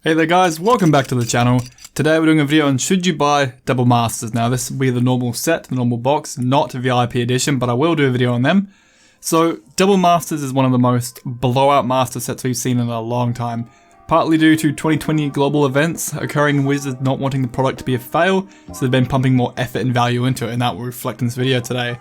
Hey there guys, welcome back to the channel. Today we're doing a video on should you buy double masters. Now this will be the normal set, the normal box, not VIP edition, but I will do a video on them. So double masters is one of the most blowout master sets we've seen in a long time. Partly due to 2020 global events occurring and Wizards not wanting the product to be a fail, so they've been pumping more effort and value into it, and that will reflect in this video today.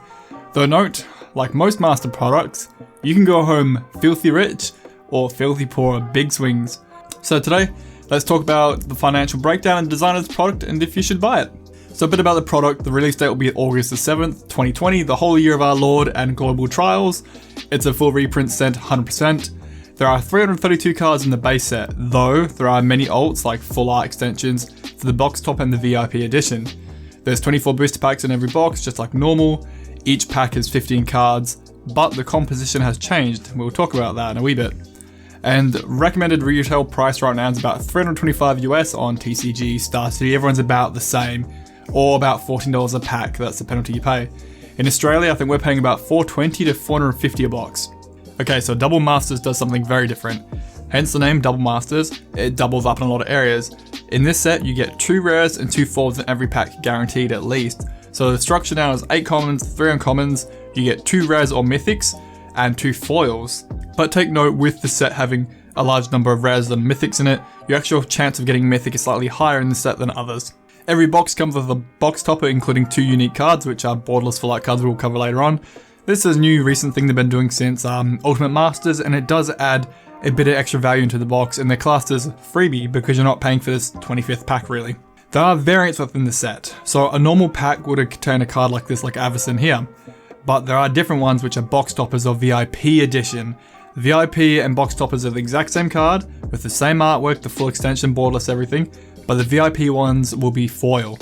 Though note, like most master products, you can go home filthy rich or filthy poor, big swings. So today, let's talk about the financial breakdown and design of this product and if you should buy it. So a bit about the product. The release date will be August the 7th, 2020, the holy year of our Lord and global trials. It's a full reprint set, 100%. There are 332 cards in the base set, though there are many alts like full art extensions for the box top and the VIP edition. There's 24 booster packs in every box, just like normal. Each pack is 15 cards, but the composition has changed. We'll talk about that in a wee bit. And recommended retail price right now is about $325 US on TCG, Star City, everyone's about the same, or about $14 a pack, that's the penalty you pay. In Australia, I think we're paying about $420 to $450 a box. Okay, so Double Masters does something very different. Hence the name Double Masters, it doubles up in a lot of areas. In this set, you get 2 rares and 2 foils in every pack, guaranteed at least. So the structure now is 8 commons, 3 uncommons, you get 2 rares or mythics, and 2 foils. But take note, with the set having a large number of rares than mythics in it, your actual chance of getting mythic is slightly higher in the set than others. Every box comes with a box topper including 2 unique cards, which are borderless for light cards we'll cover later on. This is a new recent thing they've been doing since Ultimate Masters, and it does add a bit of extra value into the box, and they're classed as freebie because you're not paying for this 25th pack really. There are variants within the set, so a normal pack would contain a card like this, like Avacyn here, but there are different ones which are box toppers or VIP edition. VIP and box toppers are the exact same card, with the same artwork, the full extension, borderless, everything, but the VIP ones will be foil.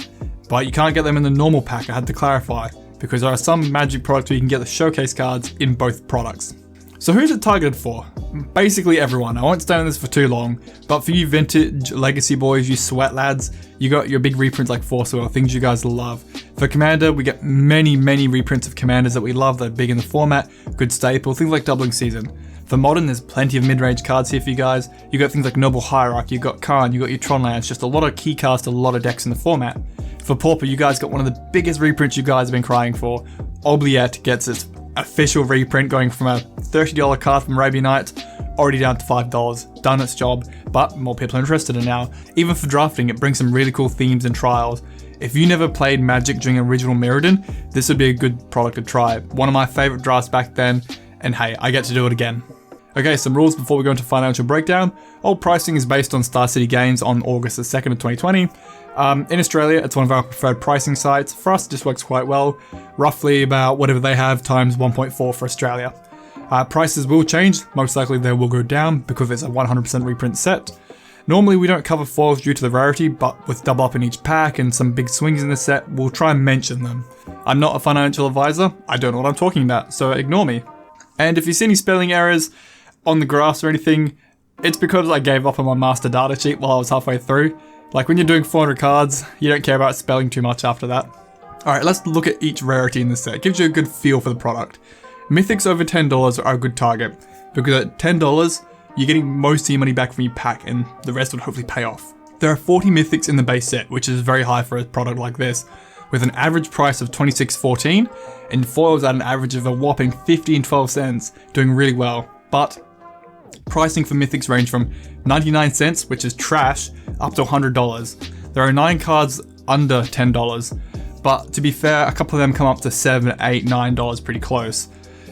But you can't get them in the normal pack, I had to clarify, because there are some Magic products where you can get the showcase cards in both products. So who's it targeted for? Basically everyone. I won't stay on this for too long, but for you vintage legacy boys, you sweat lads, you got your big reprints like Force Wheel, things you guys love. For Commander, we get many reprints of Commanders that we love that are big in the format, good staple, things like Doubling Season. For Modern, there's plenty of mid-range cards here for you guys. You got things like Noble Hierarchy, you got Khan, you got your Tron lands, just a lot of key cards to a lot of decks in the format. For Pauper, you guys got one of the biggest reprints you guys have been crying for. Oubliette gets its official reprint, going from a $30 card from Arabian Nights already down to $5. Done its job, but more people are interested in it now. Even for drafting, it brings some really cool themes and trials. If you never played Magic during original Mirrodin, this would be a good product to try. One of my favorite drafts back then, and hey, I get to do it again. Okay, some rules before we go into financial breakdown. All pricing is based on Star City Games on August the 2nd of 2020. In Australia, it's one of our preferred pricing sites. For us, this works quite well. Roughly about whatever they have times 1.4 for Australia. Prices will change. Most likely they will go down because it's a 100% reprint set. Normally we don't cover foils due to the rarity, but with double up in each pack and some big swings in the set, we'll try and mention them. I'm not a financial advisor. I don't know what I'm talking about, so ignore me. And if you see any spelling errors on the graphs or anything, it's because I gave up on my master data sheet while I was halfway through. Like when you're doing 400 cards, you don't care about spelling too much after that. Alright, let's look at each rarity in this set. It gives you a good feel for the product. Mythics over $10 are a good target, because at $10, you're getting most of your money back from your pack, and the rest would hopefully pay off. There are 40 mythics in the base set, which is very high for a product like this, with an average price of $26.14, and foils at an average of a whopping 15-12 cents, doing really well. But pricing for mythics range from 99 cents, which is trash, up to $100. There are 9 cards under $10, but to be fair, a couple of them come up to $7, $8, $9, pretty close.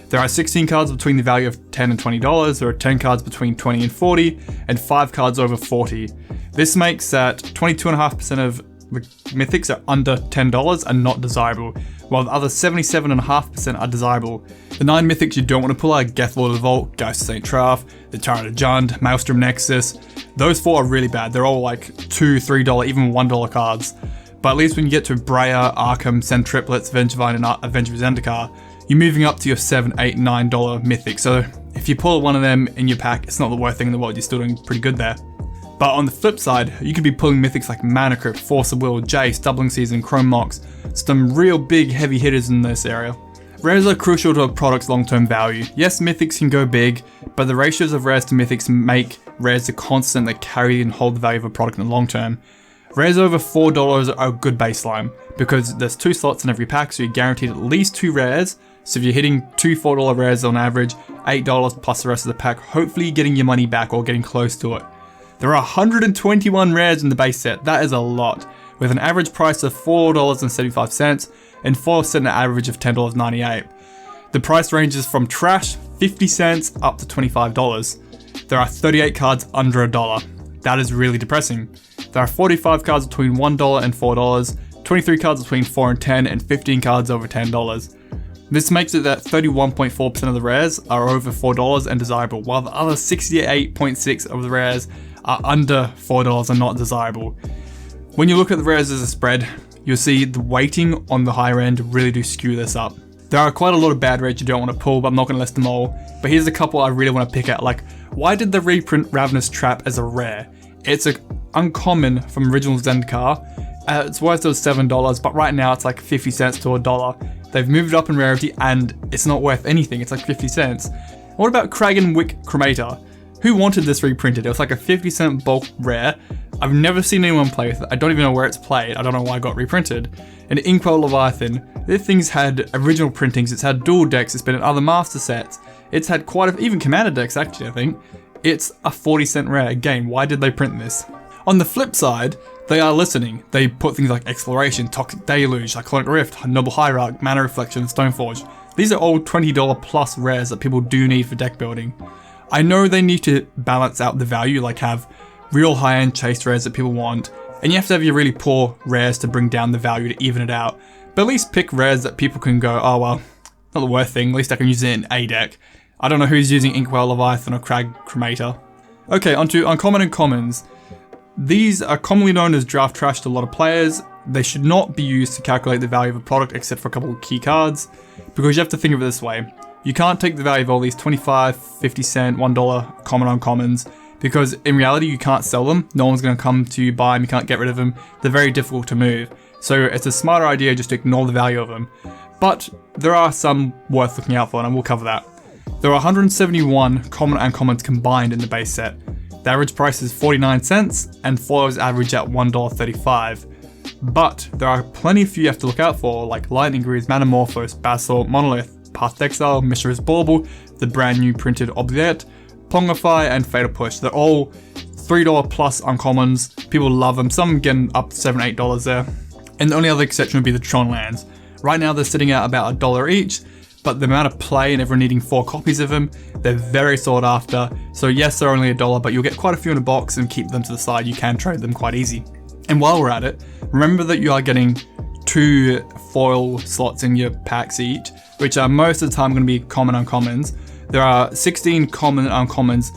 There are 16 cards between the value of $10 and $20, there are 10 cards between $20 and $40, and 5 cards over $40. This makes that 22.5% of the mythics are under $10 and not desirable, while the other 77.5% are desirable. The 9 mythics you don't want to pull are Geth Lord of the Vault, Geist of St. Traff, the Tyrant of Jund, Maelstrom Nexus. Those 4 are really bad, they're all like $2, $3, even $1 cards. But at least when you get to Breya, Arkham, Send Triplets, Vengevine and Avenger of Zendikar, you're moving up to your $7, $8, $9 mythic. So if you pull one of them in your pack, it's not the worst thing in the world, you're still doing pretty good there. But on the flip side, you could be pulling mythics like Mana Crypt, Force of Will, Jace, Doubling Season, Chrome Mox, some real big heavy hitters in this area. Rares are crucial to a product's long-term value. Yes, mythics can go big, but the ratios of rares to mythics make rares are constant that carry and hold the value of a product in the long term. Rares over $4 are a good baseline because there's 2 slots in every pack, so you're guaranteed at least 2 rares. So if you're hitting 2 $4 rares on average, $8 plus the rest of the pack, hopefully you're getting your money back or getting close to it. There are 121 rares in the base set, that is a lot, with an average price of $4.75 and 4 set an average of $10.98. The price ranges from trash, 50 cents, up to $25. There are 38 cards under $1. That is really depressing. There are 45 cards between $1 and $4, 23 cards between $4 and $10, and 15 cards over $10. This makes it that 31.4% of the rares are over $4 and desirable, while the other 68.6% of the rares are under $4 and not desirable. When you look at the rares as a spread, you'll see the weighting on the higher end really do skew this up. There are quite a lot of bad rares you don't want to pull, but I'm not going to list them all. But here's a couple I really want to pick out, like, why did they reprint Ravenous Trap as a rare? It's an uncommon from original Zendikar. It's worth those $7, but right now it's like 50 cents to $1. They've moved it up in rarity and it's not worth anything, it's like 50 cents. What about Kragan Wick Cremator? Who wanted this reprinted? It was like a 50-cent bulk rare. I've never seen anyone play with it. I don't even know where it's played. I don't know why it got reprinted. And Inkwell Leviathan. This thing's had original printings. It's had dual decks. It's been in other master sets. It's had quite even commander decks actually, I think. It's a 40-cent rare. Again, why did they print this? On the flip side, they are listening. They put things like Exploration, Toxic Deluge, Cyclonic Rift, Noble Hierarch, Mana Reflection, Stoneforge. These are all $20 plus rares that people do need for deck building. I know they need to balance out the value, like have real high-end chase rares that people want, and you have to have your really poor rares to bring down the value to even it out. But at least pick rares that people can go, oh well, not the worst thing, at least I can use it in a deck. I don't know who's using Inkwell Leviathan or Crag Cremator. Okay, onto uncommon and commons. These are commonly known as draft trash to a lot of players. They should not be used to calculate the value of a product except for a couple of key cards, because you have to think of it this way. You can't take the value of all these 25, 50 cent, $1 common uncommons, because in reality you can't sell them. No one's going to come to you, buy them, you can't get rid of them. They're very difficult to move. So it's a smarter idea just to ignore the value of them. But there are some worth looking out for, and we'll cover that. There are 171 common uncommons combined in the base set. The average price is 49 cents, and foils average at $1.35. But there are plenty of few you have to look out for, like Lightning Greaves, Manamorphose, Basalt, Monolith, Path to Exile, Mishra's Bauble, the brand new printed Obviate, Pongify, and Fatal Push. They're all $3 plus uncommons. People love them. Some getting up to $7, $8 there. And the only other exception would be the Tron lands. Right now they're sitting at about $1 each, but the amount of play and everyone needing 4 copies of them, they're very sought after. So yes, they're only $1, but you'll get quite a few in a box and keep them to the side. You can trade them quite easy. And while we're at it, remember that you are getting 2 foil slots in your packs each, which are most of the time going to be common uncommons. There are 16 common uncommons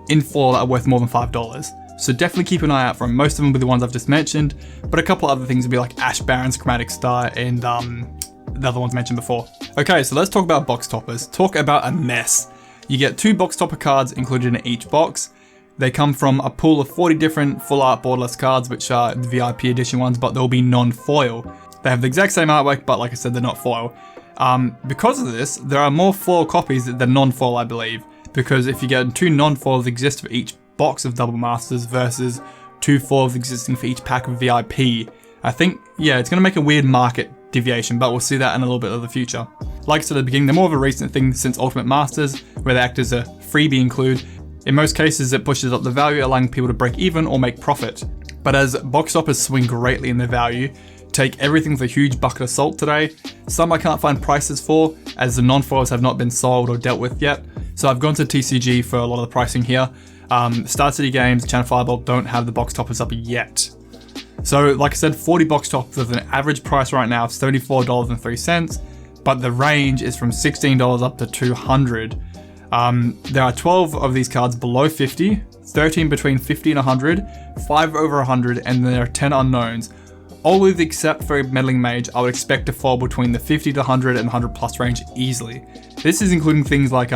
in foil that are worth more than $5. So definitely keep an eye out for them. Most of them will be the ones I've just mentioned, but a couple other things will be like Ash Baron's Chromatic Star and the other ones mentioned before. Okay, so let's talk about box toppers. Talk about a mess. You get 2 box topper cards included in each box. They come from a pool of 40 different full art borderless cards, which are the VIP edition ones, but they'll be non-foil. They have the exact same artwork, but like I said, they're not foil. Because of this, there are more foil copies than non-foil, I believe, because if you get 2 non-foils exist for each box of Double Masters versus 2 foils existing for each pack of VIP, I think, yeah, it's going to make a weird market deviation, but we'll see that in a little bit of the future. Like I said at the beginning, they're more of a recent thing since Ultimate Masters, where they act as a freebie include. In most cases, it pushes up the value, allowing people to break even or make profit. But as box toppers swing greatly in their value, take everything with a huge bucket of salt today. Some I can't find prices for, as the non-foils have not been sold or dealt with yet. So I've gone to TCG for a lot of the pricing here. Star City Games, Channel Fireball don't have the box toppers up yet. So like I said, 40 box toppers with an average price right now of $74.03, but the range is from $16 up to $200. There are 12 of these cards below 50, 13 between 50 and 100, 5 over 100, and there are 10 unknowns. All with except for Meddling Mage, I would expect to fall between the 50 to 100 and 100 plus range easily. This is including things like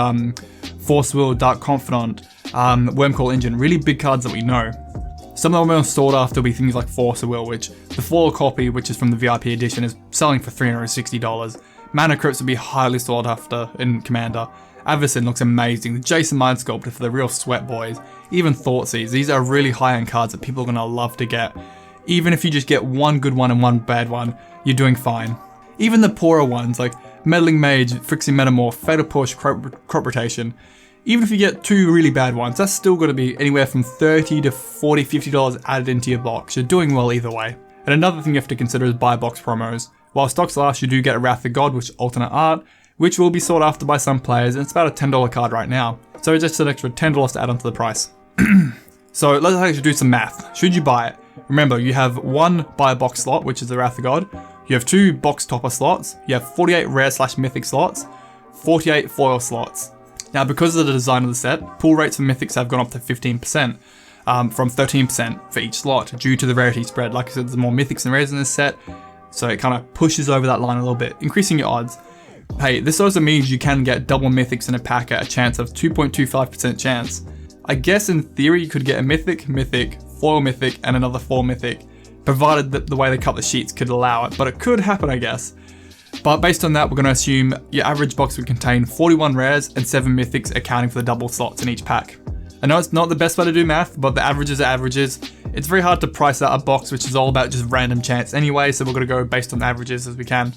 Force Will, Dark Confidant, Wormcall Engine, really big cards that we know. Some of the most sought after will be things like Force Will, which the foil copy, which is from the VIP edition, is selling for $360. Mana Crypts would be highly sought after in Commander. Avacyn looks amazing. The Jason Mind Sculptor for the real sweat boys. Even Thoughtseize. These are really high-end cards that people are going to love to get. Even if you just get one good one and one bad one, you're doing fine. Even the poorer ones like Meddling Mage, Phyrexian Metamorph, Fatal Push, Crop Rotation. Even if you get two really bad ones, that's still going to be anywhere from $30 to $40, $50 added into your box. You're doing well either way. And another thing you have to consider is buy box promos. While stocks last, you do get a Wrath of God, which is alternate art, which will be sought after by some players, and it's about a $10 card right now. So just an extra $10 to add onto the price. So let's actually do some math. Should you buy it? Remember, you have one buy box slot, which is the Wrath of God. You have two box topper slots. You have 48 rare/mythic slots, 48 foil slots. Now, because of the design of the set, pull rates for mythics have gone up to 15%, from 13% for each slot, due to the rarity spread. Like I said, there's more mythics and rares in this set, so it kind of pushes over that line a little bit, increasing your odds. Hey, this also means you can get double mythics in a pack at a chance of 2.25% chance. I guess in theory you could get a mythic, foil mythic, and another foil mythic, provided that the way they cut the sheets could allow it, but it could happen, I guess. But based on that, we're going to assume your average box would contain 41 rares and 7 mythics, accounting for the double slots in each pack. I know it's not the best way to do math, but the averages are averages. It's very hard to price out a box which is all about just random chance anyway, so we're going to go based on the averages as we can.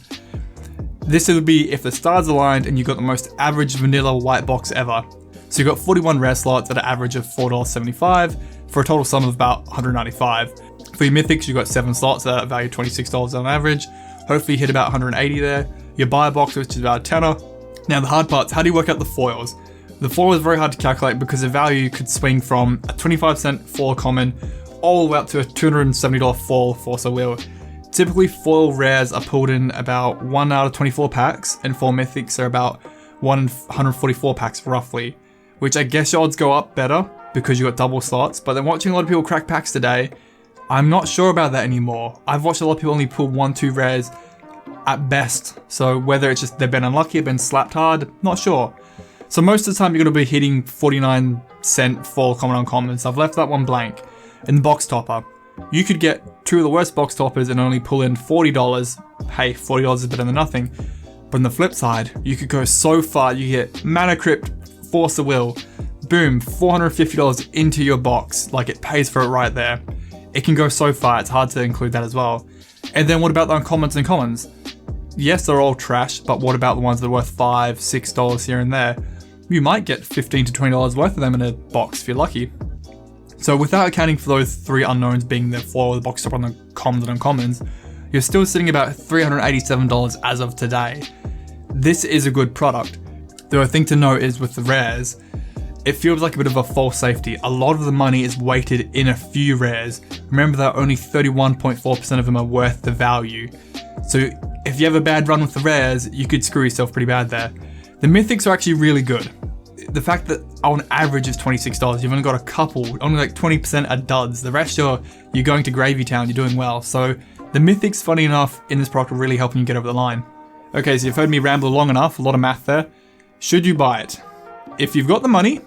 This would be if the stars aligned and you got the most average vanilla white box ever. So you got 41 rare slots at an average of $4.75 for a total sum of about $195. For your mythics, you got 7 slots at a value of $26 on average. Hopefully you hit about 180 there. Your buy box, which is about a tenner. Now the hard part's how do you work out the foils? The foil is very hard to calculate because the value could swing from a 25% foil common all the way up to a $270 foil Force of Will. Typically foil rares are pulled in about 1 out of 24 packs, and foil mythics are about 1 in 144 packs roughly, which I guess your odds go up better because you got double slots. But then watching a lot of people crack packs today, I'm not sure about that anymore. I've watched a lot of people only pull 1-2 rares at best. So whether it's just they've been unlucky or been slapped hard, not sure. So most of the time you're going to be hitting 49-cent foil common uncommon. So I've left that one blank. In the box topper, you could get 2 of the worst box toppers and only pull in $40. Hey, $40 is better than nothing. But on the flip side, you could go so far. You get Mana Crypt, Force of Will, boom, $450 into your box. Like it pays for it right there. It can go so far, it's hard to include that as well. And then what about the uncommons and commons? Yes, they're all trash, but what about the ones that are worth $5, $6 here and there? You might get $15 to $20 worth of them in a box if you're lucky. So without accounting for those 3 unknowns being the foil, the box top, and the commons and uncommons, you're still sitting about $387 as of today. This is a good product. The thing to note is with the rares, it feels like a bit of a false safety. A lot of the money is weighted in a few rares. Remember that only 31.4% of them are worth the value. So if you have a bad run with the rares, you could screw yourself pretty bad there. The mythics are actually really good. The fact that on average it's $26, you've only got a couple, only like 20% are duds. The rest you're going to Gravy Town, you're doing well. So the mythics, funny enough, in this product are really helping you get over the line. Okay, so you've heard me ramble long enough, a lot of math there. Should you buy it? If you've got the money,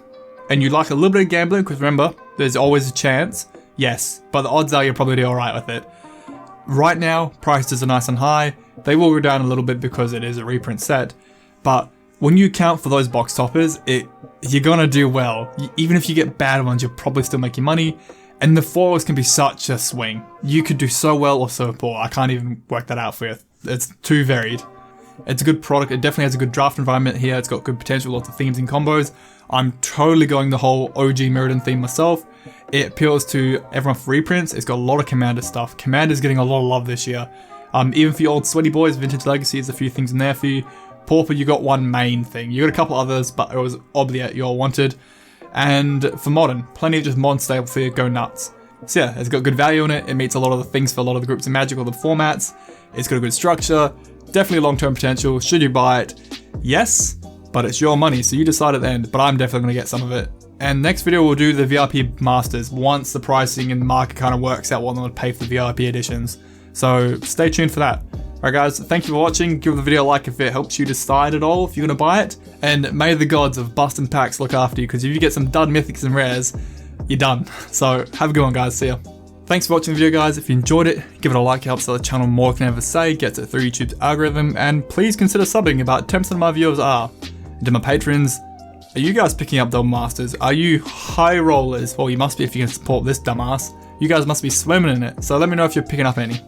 and you like a little bit of gambling, because remember, there's always a chance, yes, but the odds are you'll probably do alright with it. Right now, prices are nice and high. They will go down a little bit because it is a reprint set, but when you account for those box toppers, you're gonna do well. Even if you get bad ones, you'll probably still make your money, and the foils can be such a swing. You could do so well or so poor. I can't even work that out for you. It's too varied. It's a good product. It definitely has a good draft environment here. It's got good potential, lots of themes and combos. I'm totally going the whole OG Mirrodin theme myself. It appeals to everyone for reprints. It's got a lot of Commander stuff. Commander's getting a lot of love this year. Even for your old sweaty boys, Vintage Legacy, there's a few things in there for you. Pauper, you got one main thing. You got a couple others, but it was obvious you all wanted. And for Modern, plenty of just Modern stable for you, go nuts. So yeah, it's got good value in it. It meets a lot of the things for a lot of the groups in Magic or the formats. It's got a good structure. Definitely long-term potential. Should you buy it? Yes. But it's your money, so you decide at the end, but I'm definitely going to get some of it. And next video we'll do the VIP Masters once the pricing and the market kind of works out what I'm going to pay for the VIP editions. So stay tuned for that. Alright guys, thank you for watching. Give the video a like if it helps you decide at all if you're going to buy it. And may the gods of busting packs look after you, because if you get some dud mythics and rares, you're done. So have a good one guys, see ya. Thanks for watching the video, guys. If you enjoyed it, give it a like, it helps the channel more can ever say, gets it through YouTube's algorithm, and please consider subbing. About 10% of my viewers are. And to my patrons, are you guys picking up Double Masters? Are you high rollers? Well, you must be if you can support this dumbass. You guys must be swimming in it, so let me know if you're picking up any.